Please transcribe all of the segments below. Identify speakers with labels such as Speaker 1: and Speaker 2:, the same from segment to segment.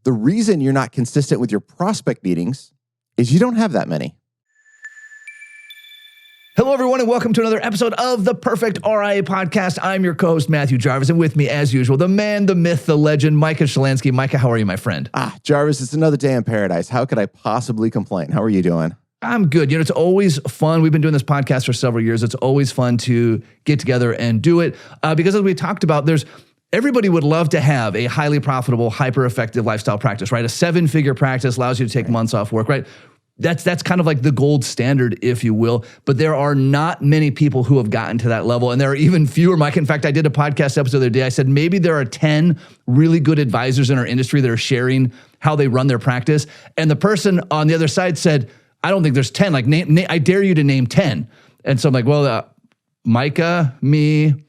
Speaker 1: The reason you're not consistent with your prospect meetings is you don't have that many.
Speaker 2: Hello, everyone, and welcome to another episode of the Perfect RIA podcast. I'm your co-host, Matthew Jarvis, and with me, as usual, the man, the myth, the legend, Micah Shalansky. Micah, how are you, my friend?
Speaker 1: Jarvis, it's another day in paradise. How could I possibly complain? How are you doing?
Speaker 2: I'm good. You know, it's always fun. We've been doing this podcast for several years. It's always fun to get together and do it because as we talked about, everybody would love to have a highly profitable, hyper-effective lifestyle practice, right? A 7-figure practice allows you to take months off work, right? That's kind of like the gold standard, if you will. But there are not many people who have gotten to that level. And there are even fewer, Mike. In fact, I did a podcast episode the other day. I said, maybe there are 10 really good advisors in our industry that are sharing how they run their practice. And the person on the other side said, I don't think there's 10. Like, I dare you to name 10. And so I'm like, well, Micah, me,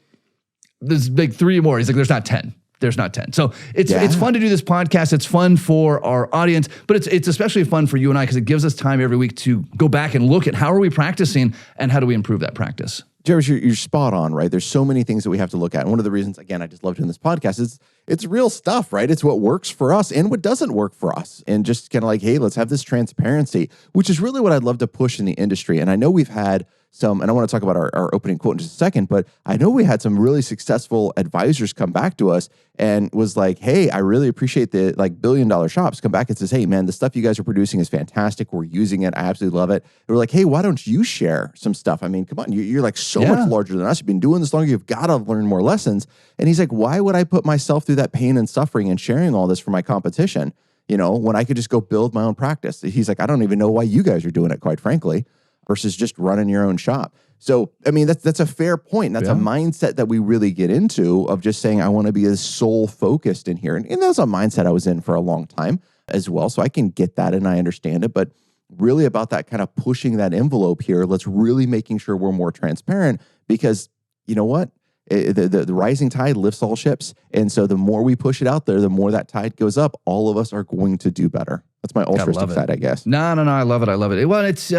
Speaker 2: there's like 3 more. He's like, there's not 10. There's not 10. So it's fun to do this podcast. It's fun for our audience, but it's especially fun for you and I because it gives us time every week to go back and look at how are we practicing and how do we improve that practice.
Speaker 1: Jarvis, you're spot on, right? There's so many things that we have to look at. And one of the reasons, again, I just love doing this podcast is it's real stuff, right? It's what works for us and what doesn't work for us. And just kind of like, hey, let's have this transparency, which is really what I'd love to push in the industry. And I know we've had some, and I want to talk about our opening quote in just a second, but I know we had some really successful advisors come back to us and was like, hey, I really appreciate the billion-dollar shops come back and says, hey, man, the stuff you guys are producing is fantastic. We're using it. I absolutely love it. And we're like, hey, why don't you share some stuff? I mean, come on, you're like so much larger than us. You've been doing this longer. You've got to learn more lessons. And he's like, why would I put myself through that pain and suffering and sharing all this for my competition, when I could just go build my own practice? He's like, I don't even know why you guys are doing it, quite frankly, versus just running your own shop. So, I mean, that's a fair point. That's a mindset that we really get into of just saying, I want to be as soul focused in here. And that was a mindset I was in for a long time as well. So I can get that and I understand it, but really about that kind of pushing that envelope here, let's really making sure we're more transparent because you know what? The rising tide lifts all ships. And so the more we push it out there, the more that tide goes up, all of us are going to do better. That's my altruistic side, I guess.
Speaker 2: No. I love it. I love it. Well, it's...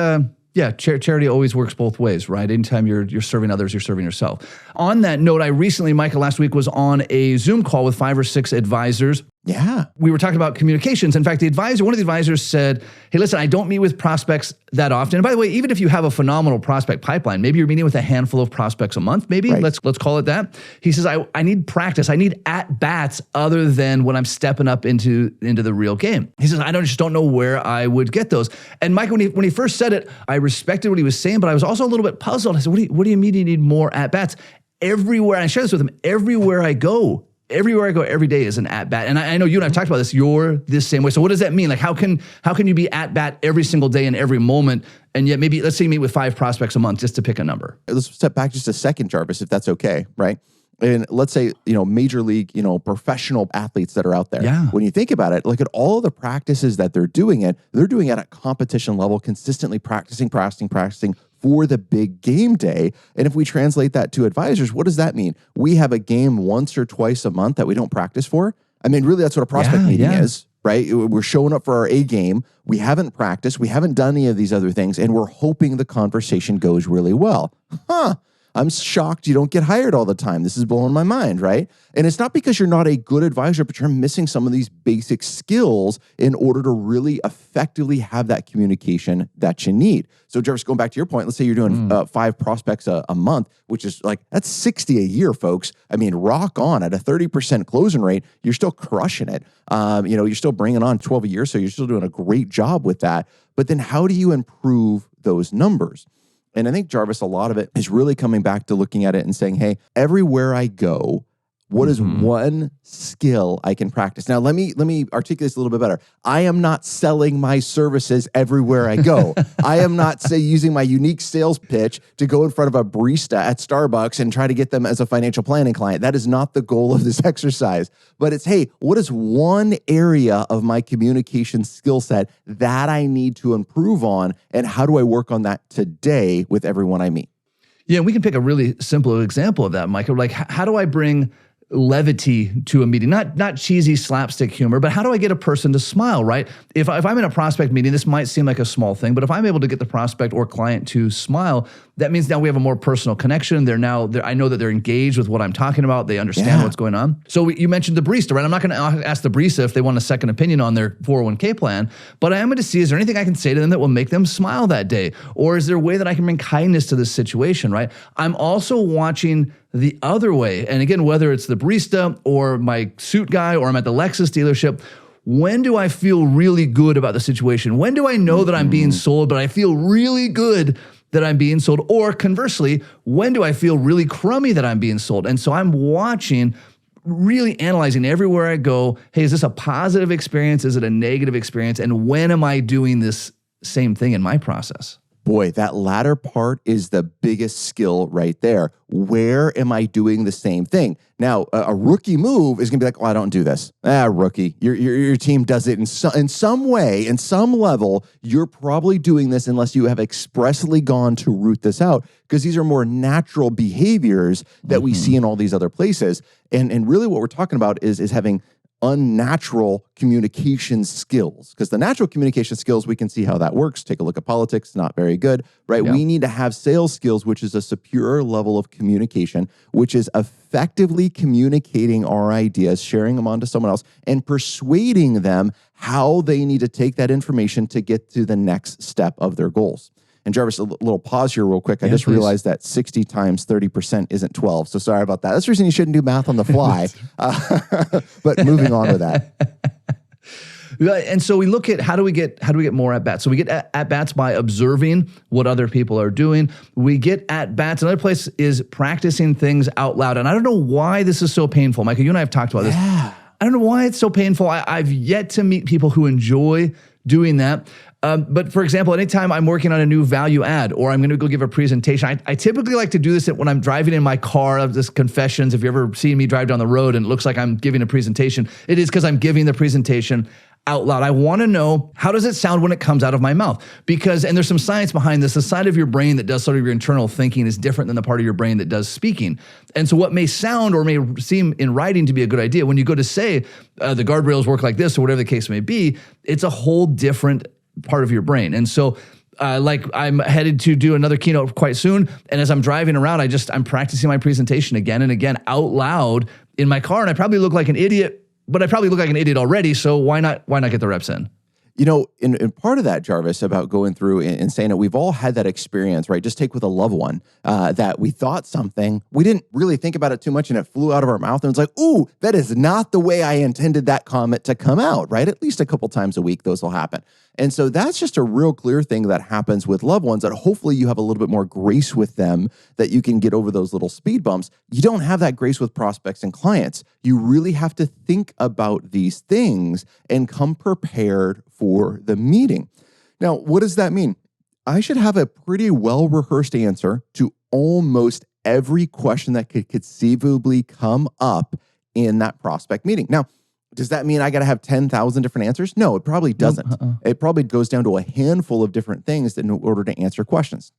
Speaker 2: charity always works both ways, right? Anytime you're serving others, you're serving yourself. On that note, I recently, Micah, last week was on a Zoom call with 5 or 6 advisors.
Speaker 1: Yeah.
Speaker 2: We were talking about communications. In fact, one of the advisors said, hey, listen, I don't meet with prospects that often. And by the way, even if you have a phenomenal prospect pipeline, maybe you're meeting with a handful of prospects a month, maybe, right. Let's call it that. He says, I need practice. I need at-bats other than when I'm stepping up into the real game. He says, I just don't know where I would get those. And Mike, when he first said it, I respected what he was saying, but I was also a little bit puzzled. I said, what do you mean you need more at-bats? Everywhere, and I share this with him, everywhere I go every day is an at-bat. And I know you and I have talked about this, you're this same way. So what does that mean? Like how can you be at-bat every single day and every moment? And yet maybe, let's say you meet with 5 prospects a month, just to pick a number.
Speaker 1: Let's step back just a second, Jarvis, if that's okay, right? And let's say, major league, professional athletes that are out there.
Speaker 2: Yeah.
Speaker 1: When you think about it, look at all of the practices that they're doing it at competition level, consistently practicing for the big game day. And if we translate that to advisors, what does that mean? We have a game once or twice a month that we don't practice for. I mean, really, that's what a prospect meeting is, right? We're showing up for our A game. We haven't practiced. We haven't done any of these other things. And we're hoping the conversation goes really well. I'm shocked you don't get hired all the time. This is blowing my mind, right? And it's not because you're not a good advisor, but you're missing some of these basic skills in order to really effectively have that communication that you need. So Jarvis, going back to your point, let's say you're doing 5 prospects a month, which is that's 60 a year, folks. I mean, rock on at a 30% closing rate. You're still crushing it. You're still bringing on 12 a year, so you're still doing a great job with that. But then how do you improve those numbers? And I think, Jarvis, a lot of it is really coming back to looking at it and saying, hey, everywhere I go, what is one skill I can practice? Now, let me articulate this a little bit better. I am not selling my services everywhere I go. I am not, using my unique sales pitch to go in front of a barista at Starbucks and try to get them as a financial planning client. That is not the goal of this exercise. But it's, hey, what is one area of my communication skill set that I need to improve on? And how do I work on that today with everyone I meet?
Speaker 2: Yeah, we can pick a really simple example of that, Micah. Like, how do I bring levity to a meeting, not cheesy slapstick humor, but how do I get a person to smile, right? If I'm in a prospect meeting, this might seem like a small thing, but if I'm able to get the prospect or client to smile, that means now we have a more personal connection. I know that they're engaged with what I'm talking about. They understand what's going on. So you mentioned the barista, right? I'm not going to ask the barista if they want a second opinion on their 401k plan, but I am going to see, is there anything I can say to them that will make them smile that day? Or is there a way that I can bring kindness to this situation, right? I'm also watching the other way. And again, whether it's the barista or my suit guy or I'm at the Lexus dealership, when do I feel really good about the situation? When do I know that I'm being sold, but I feel really good that I'm being sold? Or conversely, when do I feel really crummy that I'm being sold? And so I'm watching, really analyzing everywhere I go. Hey, is this a positive experience? Is it a negative experience? And when am I doing this same thing in my process?
Speaker 1: Boy, that latter part is the biggest skill right there. Where am I doing the same thing? Now, a rookie move is going to be like, oh, I don't do this. Rookie, your team does it in some way, in some level. You're probably doing this unless you have expressly gone to root this out, because these are more natural behaviors that we see in all these other places. And really what we're talking about is having unnatural communication skills, because the natural communication skills, we can see how that works. Take a look at politics, not very good, right? Yeah. We need to have sales skills, which is a superior level of communication, which is effectively communicating our ideas, sharing them onto someone else, and persuading them how they need to take that information to get to the next step of their goals. And Jarvis, a little pause here real quick. I just realized that 60 times 30% isn't 12. So sorry about that. That's the reason you shouldn't do math on the fly. But moving on with that.
Speaker 2: And so we look at how do we get more at bats? So we get at bats by observing what other people are doing. We get at bats. Another place is practicing things out loud. And I don't know why this is so painful. Micah, you and I have talked about this. I don't know why it's so painful. I've yet to meet people who enjoy doing that. But for example, anytime I'm working on a new value add or I'm going to go give a presentation, I typically like to do this when I'm driving in my car. This confessions, if you ever seen me drive down the road and it looks like I'm giving a presentation, it is because I'm giving the presentation out loud. I want to know, how does it sound when it comes out of my mouth? And there's some science behind this. The side of your brain that does sort of your internal thinking is different than the part of your brain that does speaking. And so what may sound or may seem in writing to be a good idea, when you go to say the guardrails work like this or whatever the case may be, it's a whole different part of your brain. And so like I'm headed to do another keynote quite soon. And as I'm driving around, I'm practicing my presentation again and again out loud in my car. And I probably look like an idiot, but I probably look like an idiot already. So why not get the reps in?
Speaker 1: You know, in part of that, Jarvis, about going through and saying it, we've all had that experience, right? Just take with a loved one that we thought something, we didn't really think about it too much and it flew out of our mouth and it's like, ooh, that is not the way I intended that comment to come out, right? At least a couple times a week, those will happen. And so that's just a real clear thing that happens with loved ones, that hopefully you have a little bit more grace with them, that you can get over those little speed bumps. You don't have that grace with prospects and clients. You really have to think about these things and come prepared for the meeting. Now, what does that mean? I should have a pretty well-rehearsed answer to almost every question that could conceivably come up in that prospect meeting. Now, does that mean I got to have 10,000 different answers? No, it probably doesn't. It probably goes down to a handful of different things in order to answer questions.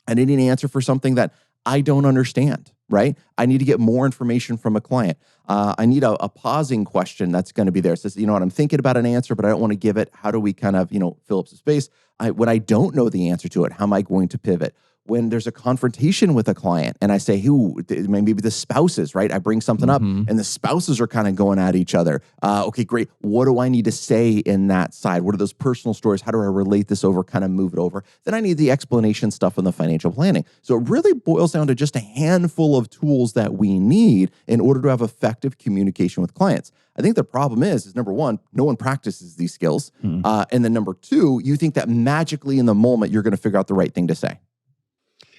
Speaker 1: I need an answer for something that I don't understand, right? I need to get more information from a client. I need a pausing question that's going to be there. It says, you know what, I'm thinking about an answer, but I don't want to give it. How do we kind of, fill up some space? When I don't know the answer to it, how am I going to pivot? When there's a confrontation with a client and I say, maybe the spouses, right? I bring something up and the spouses are kind of going at each other. Okay, great. What do I need to say in that side? What are those personal stories? How do I relate this over, kind of move it over? Then I need the explanation stuff and the financial planning. So it really boils down to just a handful of tools that we need in order to have effective communication with clients. I think the problem is number one, no one practices these skills. And then number two, you think that magically in the moment, you're going to figure out the right thing to say.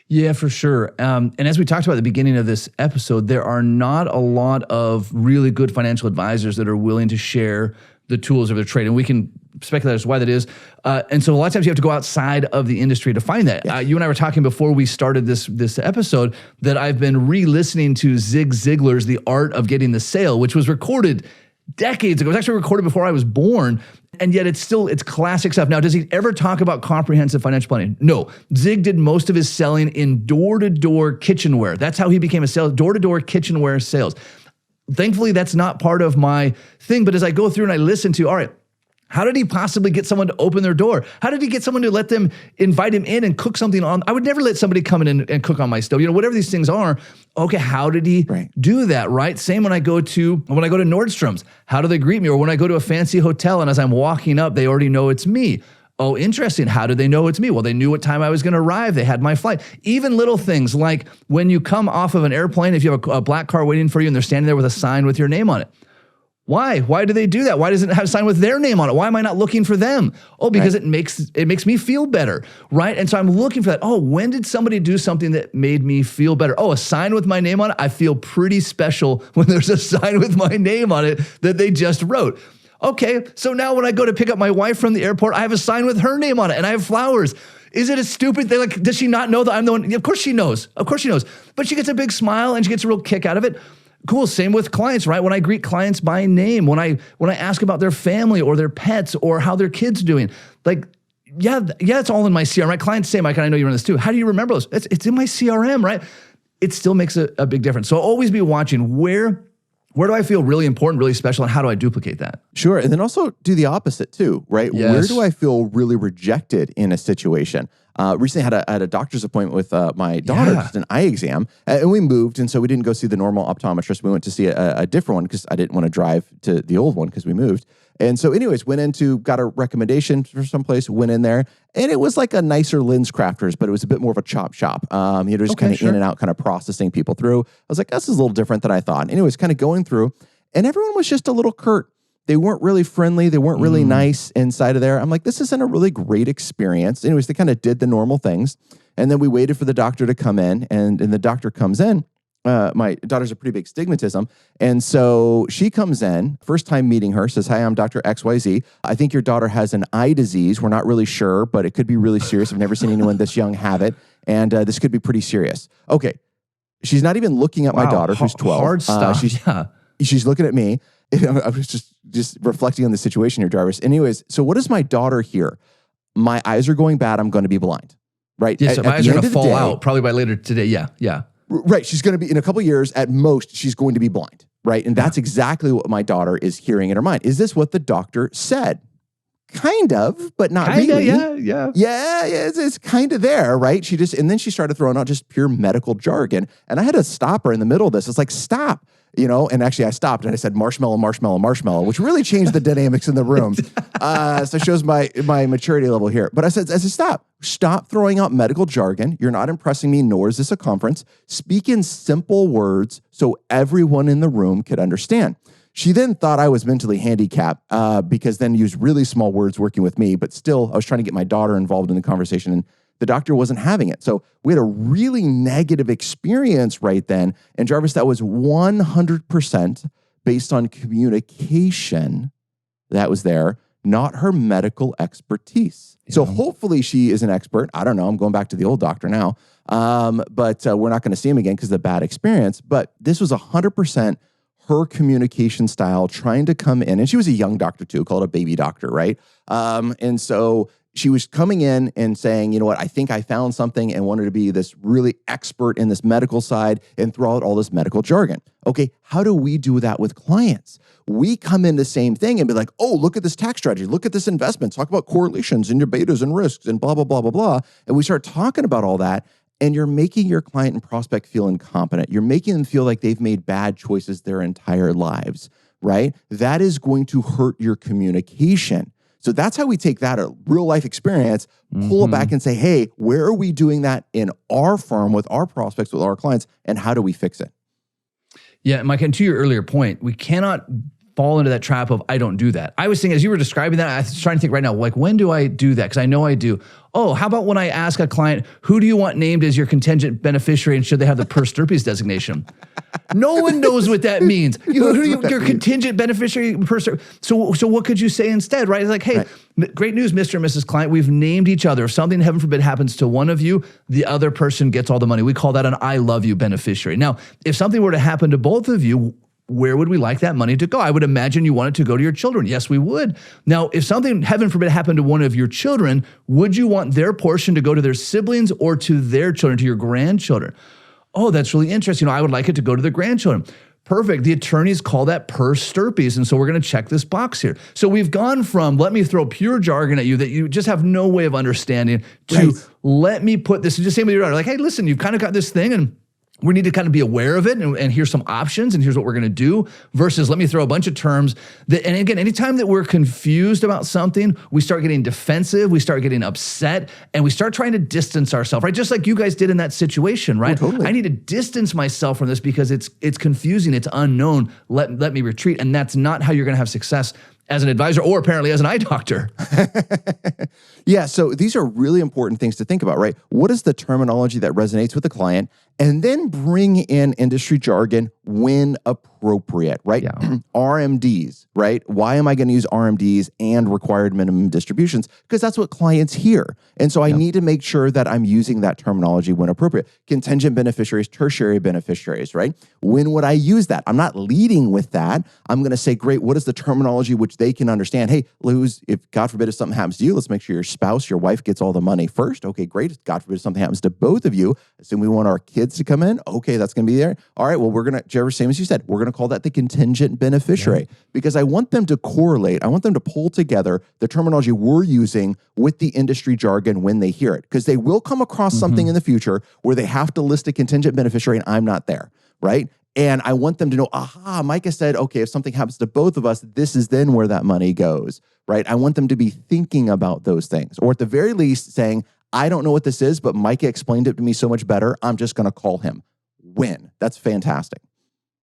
Speaker 2: Yeah, for sure. And as we talked about at the beginning of this episode, there are not a lot of really good financial advisors that are willing to share the tools of their trade. And we can speculate as to why that is. And so a lot of times you have to go outside of the industry to find that. Yeah. You and I were talking before we started this episode that I've been re-listening to Zig Ziglar's The Art of Getting the Sale, which was recorded decades ago. It was actually recorded before I was born. And yet it's classic stuff. Now, does he ever talk about comprehensive financial planning? No. Zig did most of his selling in door-to-door kitchenware. That's how he became a sales, door-to-door kitchenware sales. Thankfully, that's not part of my thing. But as I go through and I listen to, all right, how did he possibly get someone to open their door? How did he get someone to let them invite him in and cook something on? I would never let somebody come in and cook on my stove. Whatever these things are. Okay, how did he do that, right? Same when I go to Nordstrom's. How do they greet me? Or when I go to a fancy hotel and as I'm walking up, they already know it's me. Oh, interesting. How did they know it's me? Well, they knew what time I was going to arrive. They had my flight. Even little things like when you come off of an airplane, if you have a black car waiting for you and they're standing there with a sign with your name on it. Why? Why do they do that? Why does it have a sign with their name on it? Why am I not looking for them? Oh, because it makes me feel better, right? And so I'm looking for that. Oh, when did somebody do something that made me feel better? Oh, a sign with my name on it? I feel pretty special when there's a sign with my name on it that they just wrote. Okay, so now when I go to pick up my wife from the airport, I have a sign with her name on it and I have flowers. Is it a stupid thing? Like, does she not know that I'm the one? Of course she knows. Of course she knows. But she gets a big smile and she gets a real kick out of it. Cool. Same with clients, right? When I greet clients by name, when I ask about their family or their pets or how their kids doing, like, yeah, it's all in my CRM, right? Clients say, Micah, I know you run this too. How do you remember those? It's in my CRM, right? It still makes a big difference. So always be watching where do I feel really important, really special, and how do I duplicate that?
Speaker 1: Sure. And then also do the opposite too, right?
Speaker 2: Yes.
Speaker 1: Where do I feel really rejected in a situation? Recently had a doctor's appointment with my daughter, just an eye exam, and we moved. And so we didn't go see the normal optometrist. We went to see a different one because I didn't want to drive to the old one because we moved. And so anyways, got a recommendation for someplace, went in there, and it was like a nicer lens crafters, but it was a bit more of a chop shop. Just kind of in and out, kind of processing people through. I was like, this is a little different than I thought. Anyways, kind of going through, and everyone was just a little curt. They weren't really friendly. They weren't really nice inside of there. I'm like, this isn't a really great experience. Anyways, they kind of did the normal things. And then we waited for the doctor to come in, and the doctor comes in. My daughter's a pretty big stigmatism. And so she comes in, first time meeting her, says, hi, I'm Dr. XYZ. I think your daughter has an eye disease. We're not really sure, but it could be really serious. I've never seen anyone this young have it. And this could be pretty serious. Okay. She's not even looking at my daughter, who's 12.
Speaker 2: Hard stuff.
Speaker 1: She's looking at me. I was just reflecting on the situation here, Jarvis. Anyways, so what does my daughter hear? My eyes are going bad. I'm going to be blind, right?
Speaker 2: Yes, my eyes are going to fall out probably by later today. Yeah.
Speaker 1: Right. She's going to be, in a couple of years, at most, she's going to be blind, right? And that's exactly what my daughter is hearing in her mind. Is this what the doctor said? Kind of, but not really.
Speaker 2: Yeah.
Speaker 1: It's kind of there, right? And then she started throwing out just pure medical jargon. And I had to stop her in the middle of this. It's like, stop. And actually I stopped and I said marshmallow, which really changed the dynamics in the room. So it shows my maturity level here. But I said, stop throwing out medical jargon. You're not impressing me, nor is this a conference. Speak in simple words so everyone in the room could understand. She then thought I was mentally handicapped because then used really small words working with me, but still I was trying to get my daughter involved in the conversation, and the doctor wasn't having it. So we had a really negative experience right then. And Jarvis, that was 100% based on communication that was there, not her medical expertise. Yeah. So hopefully she is an expert. I don't know. I'm going back to the old doctor now. But we're not going to see him again because of the bad experience. But this was 100% her communication style trying to come in. And she was a young doctor too, called a baby doctor, right? And so she was coming in and saying, you know what, I think I found something, and wanted to be this really expert in this medical side and throw out all this medical jargon. Okay, how do we do that with clients? We come in the same thing and be like, oh, look at this tax strategy. Look at this investment. Talk about correlations and your betas and risks and blah, blah, blah, blah, blah. And we start talking about all that. And you're making your client and prospect feel incompetent. You're making them feel like they've made bad choices their entire lives, right? That is going to hurt your communication. So that's how we take that, a real life experience, pull it back and say, hey, where are we doing that in our firm with our prospects, with our clients, and how do we fix it?
Speaker 2: Yeah, Mike, and to your earlier point, we cannot fall into that trap of, I don't do that. I was thinking, as you were describing that, I was trying to think right now, like, when do I do that? Because I know I do. Oh, how about when I ask a client, who do you want named as your contingent beneficiary, and should they have the pers stirpes designation? No one knows what that means. Your contingent beneficiary, so what could you say instead, right? It's like, hey, great news, Mr. and Mrs. Client. We've named each other. If something, heaven forbid, happens to one of you, the other person gets all the money. We call that an I love you beneficiary. Now, if something were to happen to both of you, where would we like that money to go? I would imagine you want it to go to your children. Yes, we would. Now, if something, heaven forbid, happened to one of your children, would you want their portion to go to their siblings or to their children, to your grandchildren? Oh, that's really interesting. I would like it to go to the grandchildren. Perfect. The attorneys call that per stirpes. And so we're going to check this box here. So we've gone from let me throw pure jargon at you that you just have no way of understanding to let me put this, just same with your daughter, like, hey, listen, you've kind of got this thing and we need to kind of be aware of it, and here's some options, and here's what we're going to do, versus let me throw a bunch of terms that, and again, anytime that we're confused about something, we start getting defensive, we start getting upset, and we start trying to distance ourselves, right? Just like you guys did in that situation, right?
Speaker 1: Oh, totally.
Speaker 2: I need to distance myself from this because it's confusing, it's unknown, let me retreat, and that's not how you're going to have success as an advisor or apparently as an eye doctor.
Speaker 1: Yeah, so these are really important things to think about, right? What is the terminology that resonates with the client? And then bring in industry jargon when appropriate, right?
Speaker 2: Yeah.
Speaker 1: RMDs, right? Why am I going to use RMDs and required minimum distributions? Because that's what clients hear. And so I need to make sure that I'm using that terminology when appropriate. Contingent beneficiaries, tertiary beneficiaries, right? When would I use that? I'm not leading with that. I'm going to say, great, what is the terminology which they can understand? Hey, Luz, if God forbid if something happens to you, let's make sure your spouse, your wife gets all the money first. Okay, great. If God forbid if something happens to both of you, assume we want our kids to come in. Okay, that's going to be there. All right, well, we're going to, Trevor, same as you said, we're going to call that the contingent beneficiary because I want them to correlate. I want them to pull together the terminology we're using with the industry jargon when they hear it, because they will come across something in the future where they have to list a contingent beneficiary and I'm not there, right? And I want them to know, aha, Micah said, okay, if something happens to both of us, this is then where that money goes, right? I want them to be thinking about those things, or at the very least saying, I don't know what this is, but Micah explained it to me so much better. I'm just going to call him. When? That's fantastic.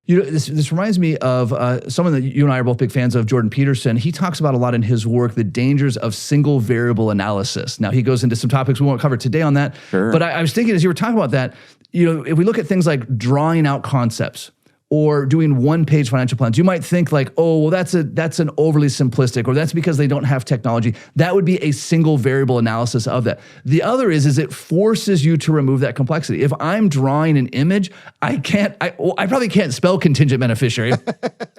Speaker 2: You know, this reminds me of someone that you and I are both big fans of, Jordan Peterson. He talks about a lot in his work, the dangers of single variable analysis. Now, he goes into some topics we won't cover today on that.
Speaker 1: Sure.
Speaker 2: But I was thinking as you were talking about that, you know, if we look at things like drawing out concepts or doing one-page financial plans, you might think like, oh, well, that's an overly simplistic, or that's because they don't have technology. That would be a single variable analysis of that. The other is it forces you to remove that complexity. If I'm drawing an image, I probably can't spell contingent beneficiary,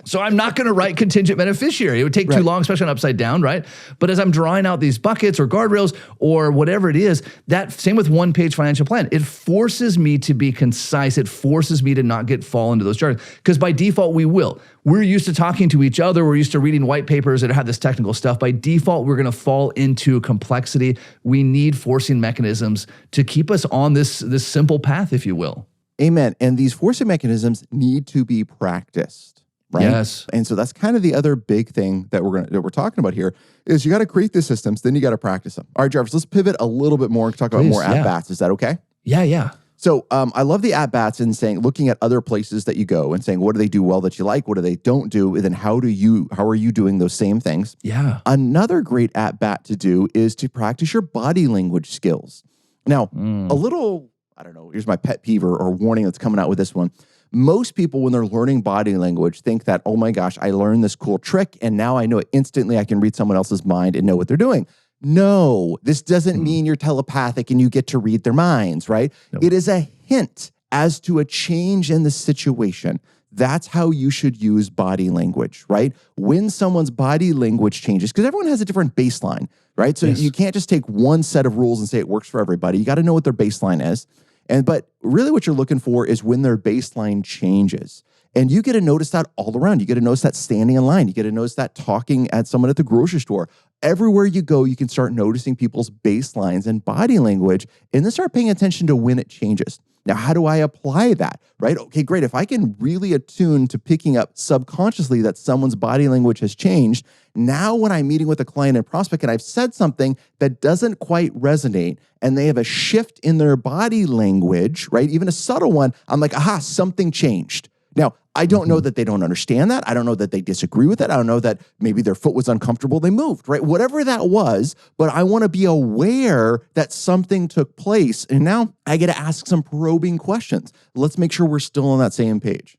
Speaker 2: so I'm not going to write contingent beneficiary. It would take too long, especially on upside down, right? But as I'm drawing out these buckets or guardrails or whatever it is, that same with one-page financial plan, it forces me to be concise. It forces me to not fall into those jargons. Because by default, we will. We're used to talking to each other. We're used to reading white papers that have this technical stuff. By default, we're going to fall into complexity. We need forcing mechanisms to keep us on this simple path, if you will.
Speaker 1: Amen. And these forcing mechanisms need to be practiced, right?
Speaker 2: Yes.
Speaker 1: And so that's kind of the other big thing that we're talking about here is you got to create the systems, then you got to practice them. All right, Jarvis, let's pivot a little bit more and talk about more at-bats. Is that okay?
Speaker 2: Yeah.
Speaker 1: So I love the at-bats and looking at other places that you go and saying, what do they do well that you like? What do they don't do? And then how are you doing those same things?
Speaker 2: Yeah.
Speaker 1: Another great at-bat to do is to practice your body language skills. Now, a little, I don't know, here's my pet peeve or warning that's coming out with this one. Most people, when they're learning body language, think that, oh my gosh, I learned this cool trick and now I know it instantly. I can read someone else's mind and know what they're doing. No, this doesn't mean you're telepathic and you get to read their minds, right? Nope. It is a hint as to a change in the situation. That's how you should use body language, right? When someone's body language changes, because everyone has a different baseline, right? So you can't just take one set of rules and say it works for everybody. You got to know what their baseline is. But really what you're looking for is when their baseline changes. And you get to notice that all around. You get to notice that standing in line. You get to notice that talking at someone at the grocery store. Everywhere you go, you can start noticing people's baselines and body language and then start paying attention to when it changes. Now, how do I apply that, right? Okay, great. If I can really attune to picking up subconsciously that someone's body language has changed, now when I'm meeting with a client and prospect and I've said something that doesn't quite resonate and they have a shift in their body language, right? Even a subtle one, I'm like, aha, something changed. Now, I don't know that they don't understand that. I don't know that they disagree with it. I don't know that maybe their foot was uncomfortable. They moved, right? Whatever that was, but I want to be aware that something took place. And now I get to ask some probing questions. Let's make sure we're still on that same page.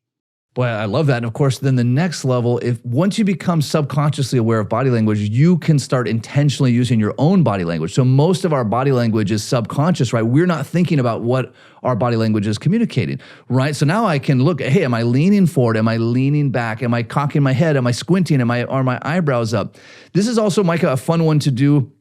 Speaker 2: Boy, I love that. And of course, then the next level, once you become subconsciously aware of body language, you can start intentionally using your own body language. So most of our body language is subconscious, right? We're not thinking about what our body language is communicating, right? So now I can look, hey, am I leaning forward? Am I leaning back? Am I cocking my head? Am I squinting? Are my eyebrows up? This is also, Micah, a fun one to do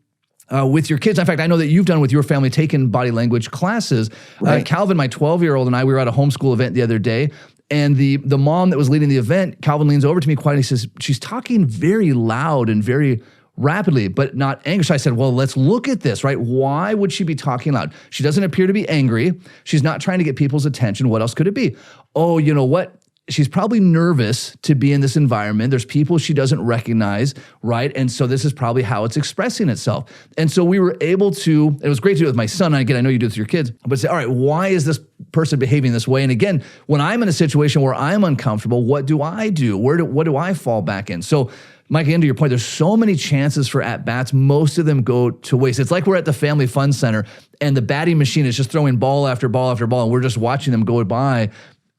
Speaker 2: with your kids. In fact, I know that you've done with your family, taken body language classes. Right. Calvin, my 12-year-old, and I, we were at a homeschool event the other day, And the mom that was leading the event, Calvin leans over to me quietly. He says, she's talking very loud and very rapidly, but not angry. So I said, well, let's look at this, right? Why would she be talking loud? She doesn't appear to be angry. She's not trying to get people's attention. What else could it be? Oh, you know what? She's probably nervous to be in this environment. There's people she doesn't recognize, right? And so this is probably how it's expressing itself. And so we were able to, it was great to do it with my son. And again, I know you do it with your kids, but say, all right, why is this person behaving this way? And again, when I'm in a situation where I'm uncomfortable, what do I do? What do I fall back in? So Mike, again, to your point, there's so many chances for at-bats. Most of them go to waste. It's like we're at the Family Fun Center and the batting machine is just throwing ball after ball after ball, and we're just watching them go by,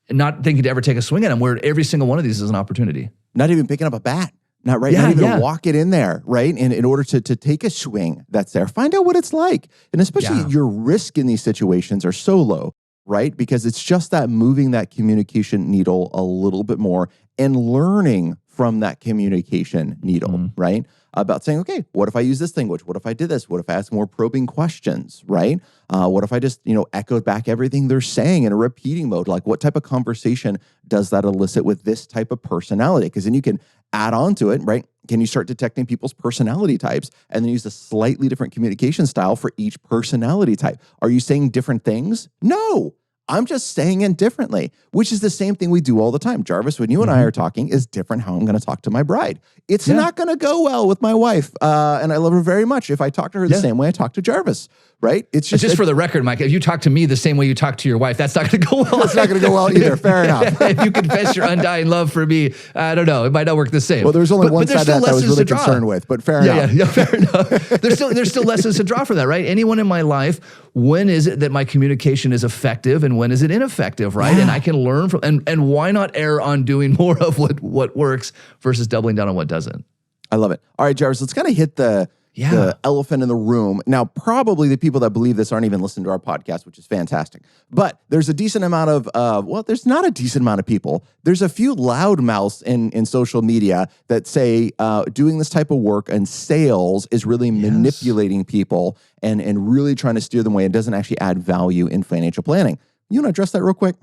Speaker 2: not thinking to ever take a swing at them, where every single one of these is an opportunity.
Speaker 1: Not even picking up a bat. Not even walk it in there, right? And in order to take a swing that's there, find out what it's like. And especially your risk in these situations are so low, right? Because it's just that moving that communication needle a little bit more and learning from that communication needle, right? About saying, okay, what if I use this language? What if I did this? What if I ask more probing questions, right? What if I just, echoed back everything they're saying in a repeating mode? Like, what type of conversation does that elicit with this type of personality? Because then you can add on to it, right? Can you start detecting people's personality types and then use a slightly different communication style for each personality type? Are you saying different things? No. I'm just saying it differently, which is the same thing we do all the time. Jarvis, when you and I are talking, is different how I'm going to talk to my bride. It's not going to go well with my wife, and I love her very much if I talk to her the same way I talk to Jarvis, right? It's just
Speaker 2: for the record, Mike, if you talk to me the same way you talk to your wife, that's not going to go well.
Speaker 1: It's not going to go well either. Fair enough.
Speaker 2: If you confess your undying love for me, I don't know. It might not work the same.
Speaker 1: Well, there's only one side that I was really concerned with, but fair enough.
Speaker 2: Yeah, fair enough. There's still lessons to draw from that, right? Anyone in my life, when is it that my communication is effective and when is it ineffective, right? And I can learn from, and why not err on doing more of what works versus doubling down on what doesn't?
Speaker 1: I love it. All right, Jarvis, let's kind of hit the elephant in the room. Now, probably the people that believe this aren't even listening to our podcast, which is fantastic. But there's a decent amount of, there's not a decent amount of people. There's a few loudmouths in social media that say doing this type of work and sales is really manipulating people and really trying to steer them away and doesn't actually add value in financial planning. You want to address that real quick?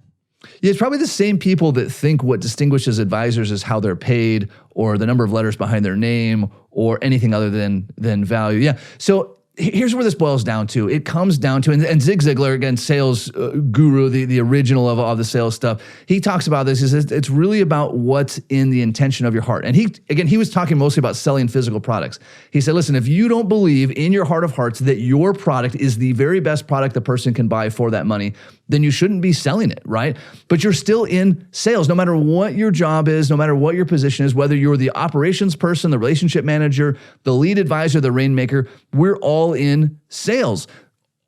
Speaker 2: Yeah, it's probably the same people that think what distinguishes advisors is how they're paid or the number of letters behind their name or anything other than value. Yeah. So here's where this boils down to. It comes down to, and Zig Ziglar, again, sales guru, the original of all the sales stuff, he talks about this. He says it's really about what's in the intention of your heart. And he was talking mostly about selling physical products. He said, listen, if you don't believe in your heart of hearts that your product is the very best product the person can buy for that money, then you shouldn't be selling it, right? But you're still in sales, no matter what your job is, no matter what your position is, whether you're the operations person, the relationship manager, the lead advisor, the rainmaker, we're all in sales.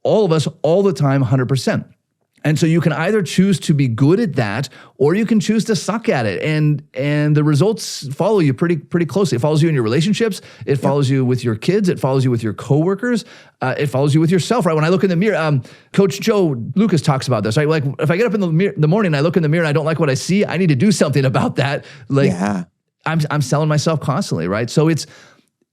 Speaker 2: All of us, all the time, 100%. And so you can either choose to be good at that or you can choose to suck at it. And the results follow you pretty closely. It follows you in your relationships. It follows you with your kids. It follows you with your coworkers. It follows you with yourself, right? When I look in the mirror, Coach Joe Lucas talks about this, right? Like if I get up in the morning and I look in the mirror and I don't like what I see, I need to do something about that. I'm selling myself constantly, right? So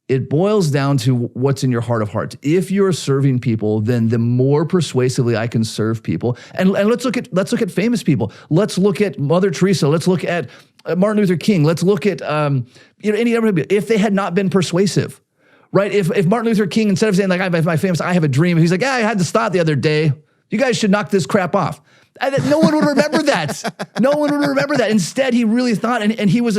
Speaker 2: it boils down to what's in your heart of hearts. If you're serving people, then the more persuasively I can serve people. And let's look at famous people. Let's look at Mother Teresa. Let's look at Martin Luther King. Let's look at any other people. If they had not been persuasive, right? If Martin Luther King, instead of saying like my famous I have a dream, he's like, I had this thought the other day. You guys should knock this crap off. No one would remember that. No one would remember that. Instead, he really thought, and he was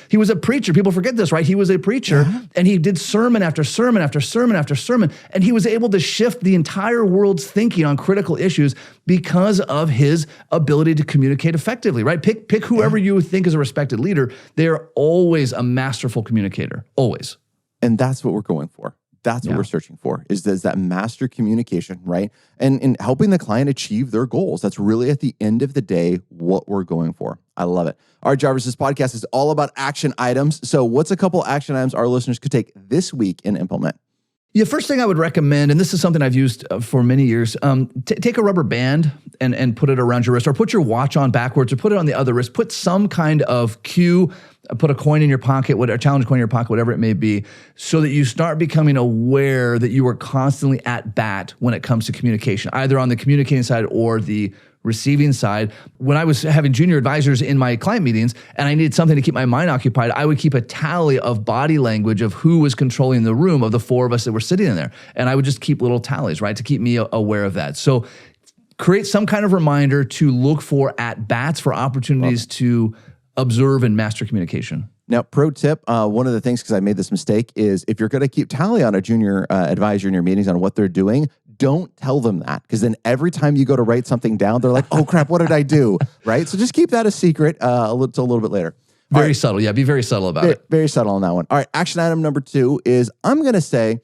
Speaker 2: he was a preacher. People forget this, right? He was a preacher, and he did sermon after sermon after sermon after sermon, and he was able to shift the entire world's thinking on critical issues because of his ability to communicate effectively, right? Pick whoever you think is a respected leader. They are always a masterful communicator, always.
Speaker 1: And that's what we're going for. That's what we're searching for, is that master communication, right? And helping the client achieve their goals. That's really at the end of the day what we're going for. I love it. All right, Jarvis, this podcast is all about action items. So what's a couple action items our listeners could take this week and implement?
Speaker 2: Yeah, first thing I would recommend, and this is something I've used for many years, take a rubber band and put it around your wrist, or put your watch on backwards, or put it on the other wrist. Put some kind of cue, put a coin in your pocket, a challenge coin in your pocket, whatever it may be, so that you start becoming aware that you are constantly at bat when it comes to communication, either on the communicating side or the receiving side. When I was having junior advisors in my client meetings and I needed something to keep my mind occupied, I would keep a tally of body language of who was controlling the room of the four of us that were sitting in there. And I would just keep little tallies, right, to keep me aware of that. So create some kind of reminder to look for at-bats for opportunities to observe and master communication.
Speaker 1: Now, pro tip, one of the things, because I made this mistake, is if you're going to keep tally on a junior advisor in your meetings on what they're doing, don't tell them that, because then every time you go to write something down, they're like, oh crap, what did I do? Right? So just keep that a secret till a little bit later.
Speaker 2: Very subtle. Yeah, be very subtle about it.
Speaker 1: Very subtle on that one. All right, action item number 2 is I'm going to say,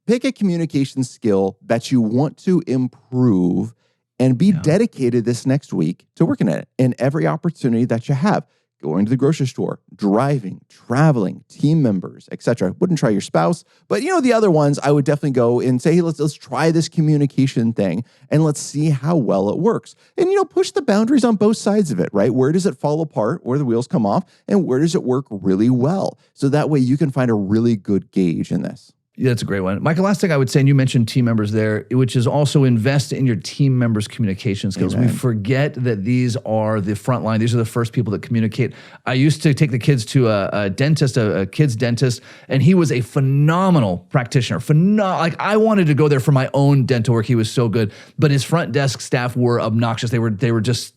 Speaker 1: pick a communication skill that you want to improve and be dedicated this next week to working at it in every opportunity that you have. Going to the grocery store, driving, traveling, team members, etc. Wouldn't try your spouse, but the other ones, I would definitely go and say, hey, let's try this communication thing and let's see how well it works. And push the boundaries on both sides of it, right? Where does it fall apart, where the wheels come off, and where does it work really well? So that way you can find a really good gauge in this.
Speaker 2: Yeah, that's a great one. Micah, last thing I would say, and you mentioned team members there, which is also invest in your team members' communication skills. Amen. We forget that these are the front line. These are the first people that communicate. I used to take the kids to a dentist, a kid's dentist, and he was a phenomenal practitioner. Like I wanted to go there for my own dental work. He was so good, but his front desk staff were obnoxious. They were just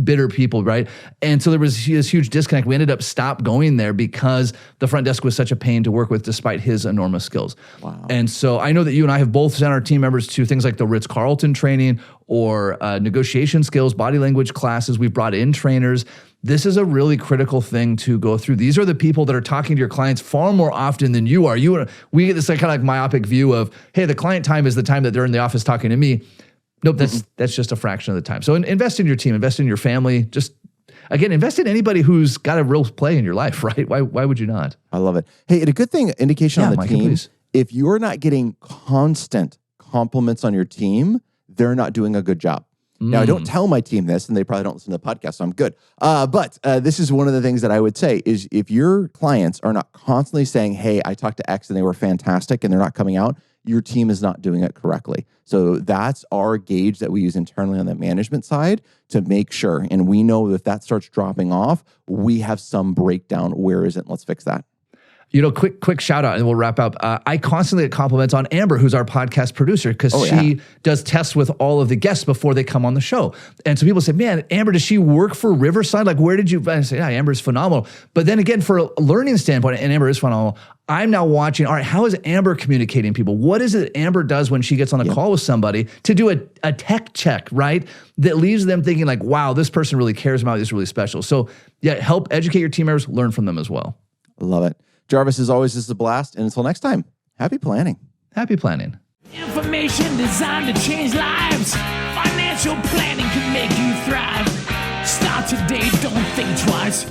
Speaker 2: bitter people, right? And so there was this huge disconnect. We ended up going there because the front desk was such a pain to work with despite his enormous skills. Wow. And so I know that you and I have both sent our team members to things like the Ritz-Carlton training or negotiation skills, body language classes. We've brought in trainers. This is a really critical thing to go through. These are the people that are talking to your clients far more often than you are. We get this kind of like myopic view of, hey, the client time is the time that they're in the office talking to me. Nope, that's just a fraction of the time. So invest in your team, invest in your family. Just, again, invest in anybody who's got a real play in your life, right? Why would you not?
Speaker 1: I love it. Hey, and a good indication on the Micah, team, please. If you're not getting constant compliments on your team, they're not doing a good job. Now, I don't tell my team this, and they probably don't listen to the podcast, so I'm good. But this is one of the things that I would say is if your clients are not constantly saying, hey, I talked to X and they were fantastic, and they're not coming out, your team is not doing it correctly. So that's our gauge that we use internally on the management side to make sure. And we know if that starts dropping off, we have some breakdown. Where is it? Let's fix that.
Speaker 2: Quick shout out, and we'll wrap up. I constantly get compliments on Amber, who's our podcast producer, because she does tests with all of the guests before they come on the show. And so people say, man, Amber, does she work for Riverside? Like, where did you? I say, yeah, Amber's phenomenal. But then again, for a learning standpoint, and Amber is phenomenal, I'm now watching, all right, how is Amber communicating people? What is it Amber does when she gets on a call with somebody to do a tech check, right? That leaves them thinking like, wow, this person really cares about this, really special. So yeah, help educate your team members, learn from them as well.
Speaker 1: Love it. Jarvis, as always, this is a blast. And until next time, happy planning.
Speaker 2: Happy planning.
Speaker 3: Information designed to change lives. Financial planning can make you thrive. Start today, don't think twice.